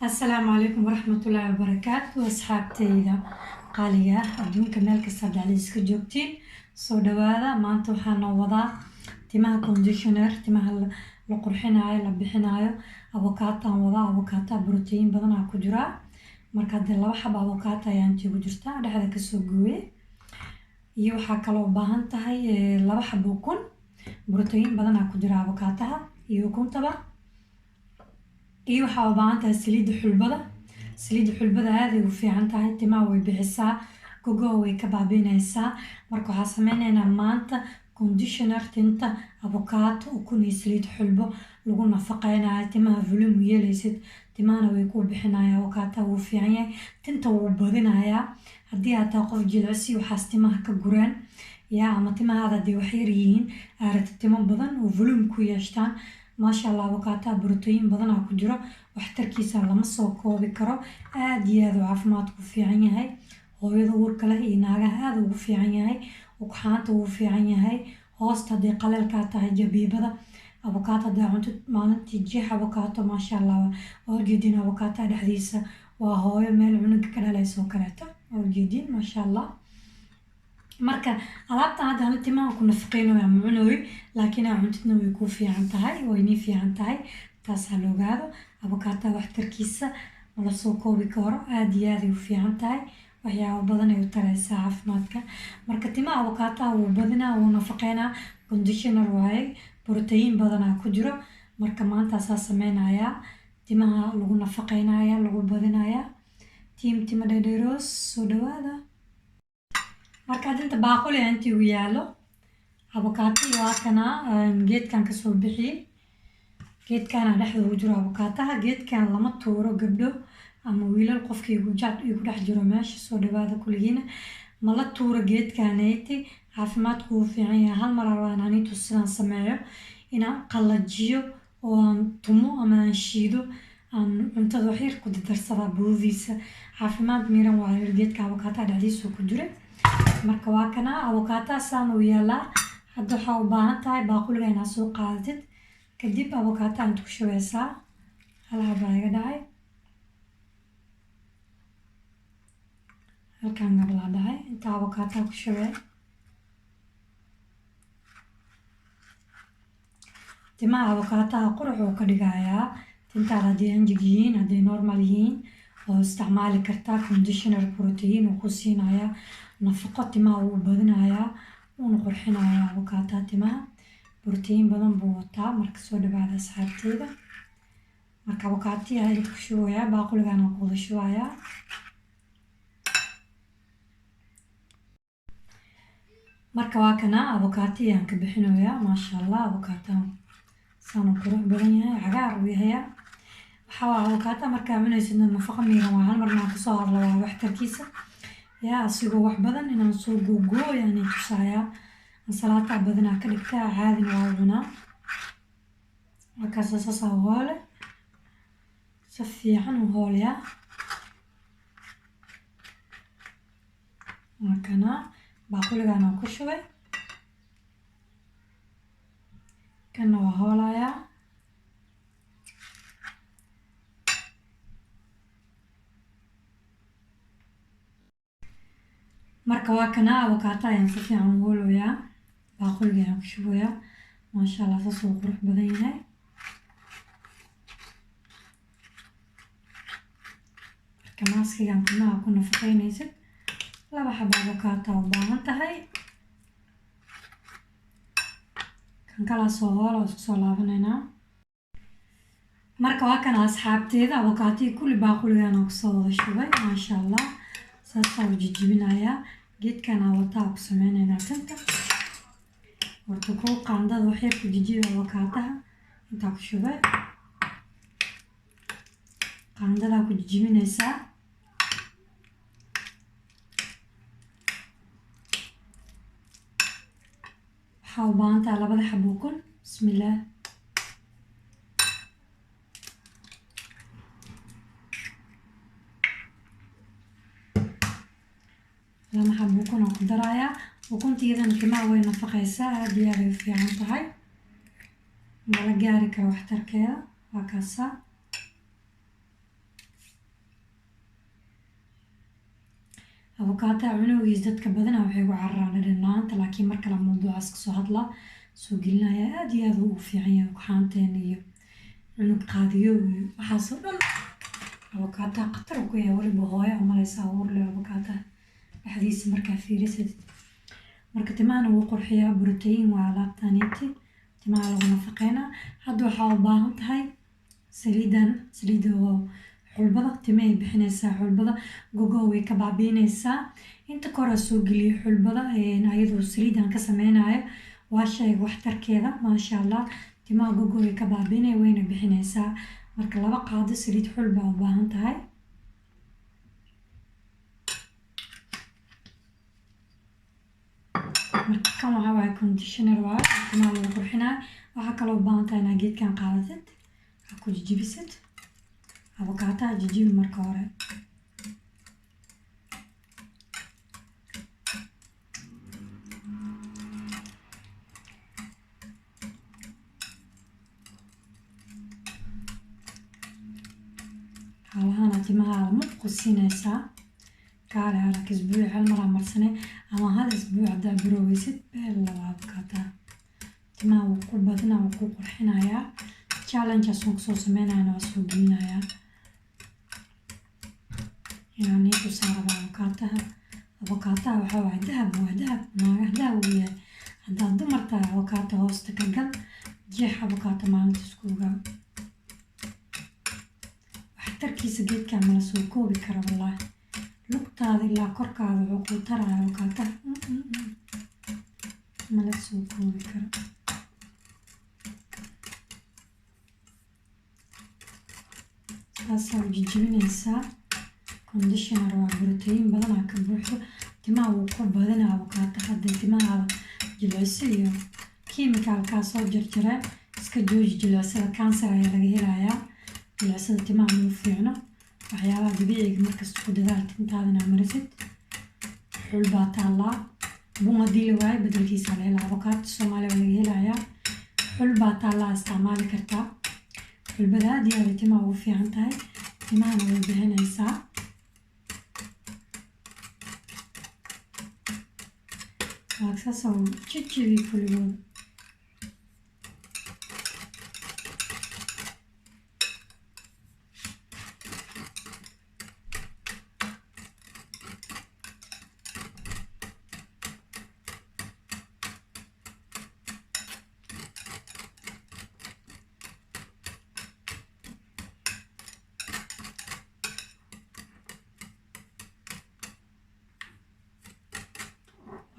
السلام عليكم ورحمة الله وبركاته أصحابتيدا qaaliga adduunka meel kasta dhacdiiska joogtiin soo dhawaada maanta waxaan noo wadaa timaha conditioner timaha la qurxinayo la bixinayo avocado aan wadaa avocado protein badan ah ku jira marka hadda laba xabo avocado ayaan ugu jirta dhexda ka soo gooyay iyo waxa kale oo baahan tahay laba xabo ukun protein badan ah ku jira avocado iyo ukuntaba iyo waxa u baahan tahay saliid xulbada aad ay u fiican tahay timaha way bixisaa gogo way ka baabiinaysaa marka waxaan sameynaynaa maanta conditioner tinta avocado ukun iyo saliid xulbo lagu nafaqeynayo timaha volume yeelaysid timahana way ku bixinayaan avocado wuu fiican yahay tinta wuu badinayaa haddii aad tahay qof jilicsi waxaas timaha ka guraan yaa ama timahaada haddii wax yar yihiin aaragti timo badan oo volume ku yeeshtaan maasha allah avocado protein badan ah ku jiro waxtarkiisa lama soo koobi karo aad iyo aad uu caafimaadku fiican yahay hooyada uurka leh iyo naagaha aad ugu fiican yahay ugxaanta wuu fiican yahay hoosta haddii qalelkaa tahay jabiibada avocado haddaa cuntid maalintii jeex avocado maasha allah waa ujeediin avocado dhexdiisa waa hooyo meel cunuga ka dhalaysa oo kaleeto waa ujeediin maasha allah marka alaabtan hadda aan timaha ku nafaqeynayo ama cunayo laakiin aan cuntidna way ku fiican tahay way ni fiican tahay taas ha la ogaado avocado waxtarkiisa la soo koobi karo aad iyo aad ay u fiican tahay waxyaabo badan ay u taraysaa caafimaadka marka timaha avocado wuu badinaa wuu nafaqeynaa conditioner waaye protein badan ah ku jiro marka maanta saa sameynayaa timaha lagu nafaqeynaya lagu badinaya tima dhadheeroos soo dhawaada marka inta baaquli intii u yaalo avocado waa kana geedkan ka soo bixiyay geedkan dhexda ugu jiro avocado geedkan lama tuuro gabdho ama wiilal qofkii ugu dhex jiro meesha soo dhawaada kuligiina ma la tuuro geedkaneyti caafimaadku wuu fiican yahay hal mar aan anitu sidaan sameeyo inaan qalajiyo oo aan tumo ama aan shiido aan cuntada wax yar ku darsadaa buudiisa caafimaad miran waa geedka avocado dhexdiisa ku jira marka waa kana avocado saan u yaalaa hadda waxaa u baahan tahay baaquliga inaad soo qaadatid kadib avocado aad ku shubeysaa hal xaba iga dhacay halkan gabla dhacay inta avocado ku shubey timaha avocado qurux uu ka dhigayaa tintaada haddii anjig yihiin hadday normal yihiin oo isticmaali kartaa conditioner protein uu ku siinayaa nafaqo timaha wuu badinayaa wuuna qurxinayaa avocado timaha protein badan buu wataa marka soo dhawaada asxaabteyda marka avocado ayaa ku shubayaa baaquligan ku wada shubayaa marka waa kana avocado aan ka bixinayaa maasha allah avocado saan qurux badan yahay cagaar uu yahay waxaa avocado markaa cunaysid nafaqo miiran waa hal marna ka soo hadla waa waxtarkiisa yaa asigoo wax badan inaan soo googooyo yani tusaaya ansalaata badanaa ka dhigtaa caadina waa cunaa markaas saasa hoole si fiican u hoolyaa markana baaquligan aan ku shubay kana waa hoolayaa marka waa kana avocado ayaan si fiican u hoolayaa baaquliga ayaan ku shubayaa maasha allah saas uu qurux badan yahay marka maaskigan timaha ku nafaqeynaysid laba xabo avocado u baahan tahay kan kala soo hoola isku soo laabanaynaa marka waa kana asxaabteeda avocado kulli baaquligan aan kusoo wada shubay maasha allah saasaa u jijibinayaa geedkan wataa ku sameynaynaa tinta horta ku qaandada wax yar ku jijiba avocado intaa ku shubay qaandada ku jijibinaysaa waxaa u baahan tahay labada xabo ukun bismillaah lama xabo ukun aan ku darayaa ukuntiidana timaha way nafaqeysaa aad iyo aad ay u fiican tahay ma la gaari karo waxtarkeeda waa kaasaa avocado cunugiis dadka badanaa waxay ugu cararaan dhadhan la'aanta, laakiin marka la mawduucaas kasoo hadlaa soo gelinaya aad iyo aad u fiican yahay ugxaanteena iyo cunug qaadiyo iyo waxaasoo dhan. avocado khatar ku yahay, weliba hooyo umalaysa abuur leh avocado dhexdiisa markaa fiirisid. marka timahana wuu qurxiyaa, borotiin waa alaabtaaniiti timaha lagu nafaqeynaa. hadda waxaa u baahan tahay saliida oo xulbada timahay bixinaysaa, xulbada gogo way ka baabiinaysaa. inta kora soo geliyo xulbada ayadoo saliidan ka sameynayo waa sheeg waxtarkeeda maasha allah. timaha gogo way ka baabiinaya wayna bixinaysaa. marka 2 qaado saliid xulba u baahan tahay. marka kan waxaa waaye conditioner waaye timaha lagu qurxinaayo. waxaa kaloo u baahan tahay inaad geedkan qaadatid aad ku jijibisid. avocado jijibi marka hore. halahana timaha mudku siinaysaa. kaale halka isbuuc hal mar marsanay ama hal isbuuc hadaa biroweysid beel laba avocado. timaha wuu ku badinaa, wuu ku qurxinayaa. challenge aan kusoo sameynayna waa soo gelinayaa. يعني تصار avocado waxaa waaye dahab, waa dahab naagaha dahab uu yahay. haddaad dumarta avocado hoosta ka gal jeex avocado maalinta iskuuga. waxtarkiisa geedkan mala soo koobi kara wallaahi. lugtaada ilaa korkaada wuxuu ku taraya avocado mala soo koobi karo. saasaa u jijibinaysaa. conditioner waa borotiin badanaa ka buuxo. timaha wuu ku badinaa avocado. hadday timahaada jilciso iyo kiimikaalkaa soo jarjareen iska jooji. jilicsada cancer ayaa laga helayaa. jilicsada timaha muu fiicno. waxyaabaha dabiiciga markasta ku dadaal tintaada inaa marisid. xulbaa taallaa. bun haddii la waayo bedelkiisa la helaa. avocado Soomaaliya waa laga helayaa. xulbaa taallaa isticmaali kartaa. xulbada aad iyo aad timaha ugu fiican tahay. timahana way bixinaysaa. sasa jijibi kuligood.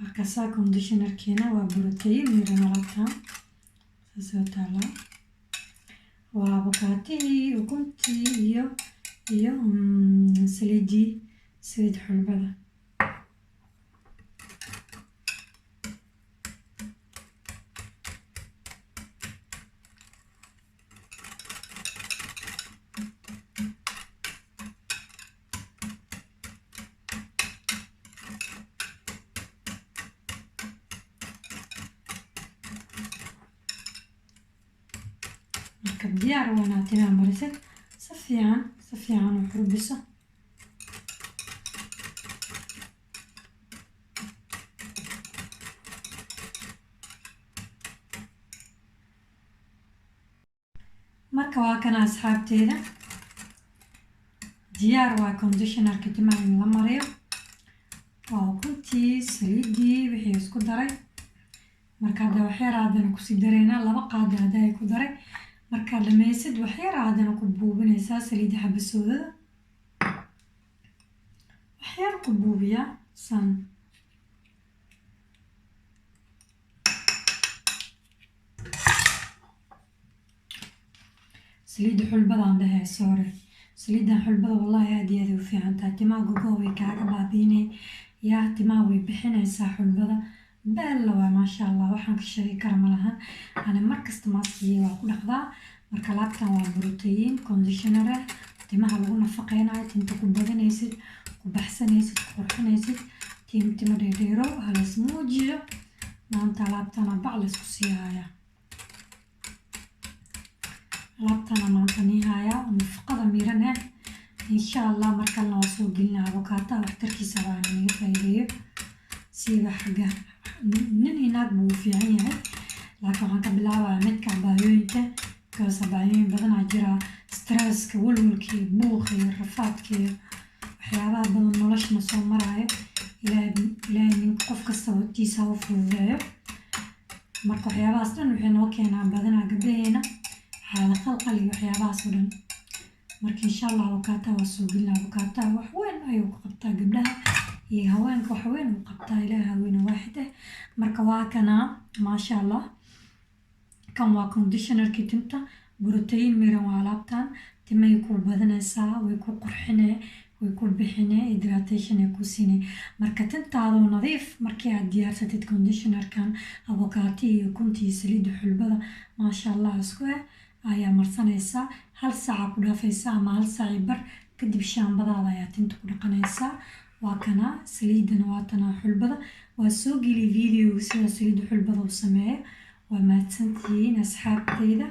markaasaa conditionerkeena waa borotiin miran alabtaan saasoo taala. waa avocadihii, ukuntii iyo saliid xulbada. marka diyaar waa inaad timaha marisid si fiican u xurbiso. marka waa kana asxaabteeda diyaar waa conditionerka timaha in la mariyo. waa ukuntii, saliidii wixii isku daray. marka hadda waxyar haddana kusii dareynaa 2 qaado hadda ay ku daray. markaad dhammaysid waxyar haddana ku buubinaysaa saliida xabasoodada. waxyar ku buubiyaa san. saliida xulbadaan dhahay soore. saliidan xulbada wallaahi aad iyo aad u fiican tahay. timaha gogo way kaaga baabiinay. yaa timaha way bixinaysaa xulbada. bella waa maasha allah. waxaan ka sheegi kara malahan. ana markasta maaskiya waa ku dhaqdaa. marka laabtan waa borotiin conditioner ah. timaha lagu nafaqeynayo. tinta ku badinaysid, ku baxsanaysid, ku qurxinaysid. timo dheerdheero halas muujiyo. maanta laabtana bac laysku sii hayaa. laabtana maanta nii hayaa nafaqada miran ah insha allah. markalna waa soo gelina avocado waxtarkiisa baan naga faa'iideeyo siiba xagga nin inaag buu fiican yahay laakiin waxaan ka bilaabayaa midka cabaayooyinka kaas cabaayooyin badan aa jira stresska walwalka iyo buuqa iyo rafaadka iyo waxyaabaha badan noloshana soo maraayo ilaahay ninka qof kasta waqtiisa u fududeeyo marka waxyaabahaas dhan waxay noo keenaan badanaa gabdhaheena xaala qalqal iyo waxyaabahaas oo dhan marka insha allah avocado waa soo gelina avocado wax weyn ayuu ku qabtaa gabdhaha iyo haweenka wax weyn uu qabtaa ilaahay haween waaxid ah marka waa kana maasha allah kan waa conditionerkii tinta borotiin miran waa alaabtan timay ku badanaysaa way ku qurxinee way ku bixinee hydratation ay ku siinay marka tintaadu nadiif markii aad diyaarsatid conditionerkan avocado iyo kuntii saliidda xulbada maasha allah isku ayaa marsanaysaa hal saaca ku dhaafaysa ama hal saaci bar kadib shaambadaada ayaa tinta ku dhaqanaysaa waa kana saliidana waa tana xulbada waa soo geli video sida saliidda xulbada u sameeyo waa mahadsantihiin asxaabtayda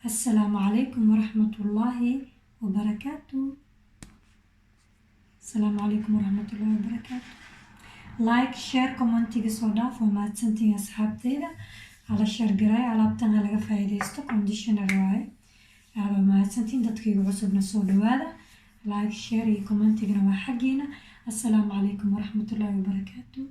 assalaamu calaykum waraxmatullaahi wabarakaatu السلام عليكم ورحمة الله وبركاته لايك شير كومنتيga soo dhaaf waa mahadsantihiin asxaabtayda على share garay alaabtan laga faa'iideysto conditioner waaye aad mahadsantihiin dadkayga cusubna soo dhawaada لايك شير iyo commentigana waa xaqiina السلام عليكم ورحمة الله وبركاته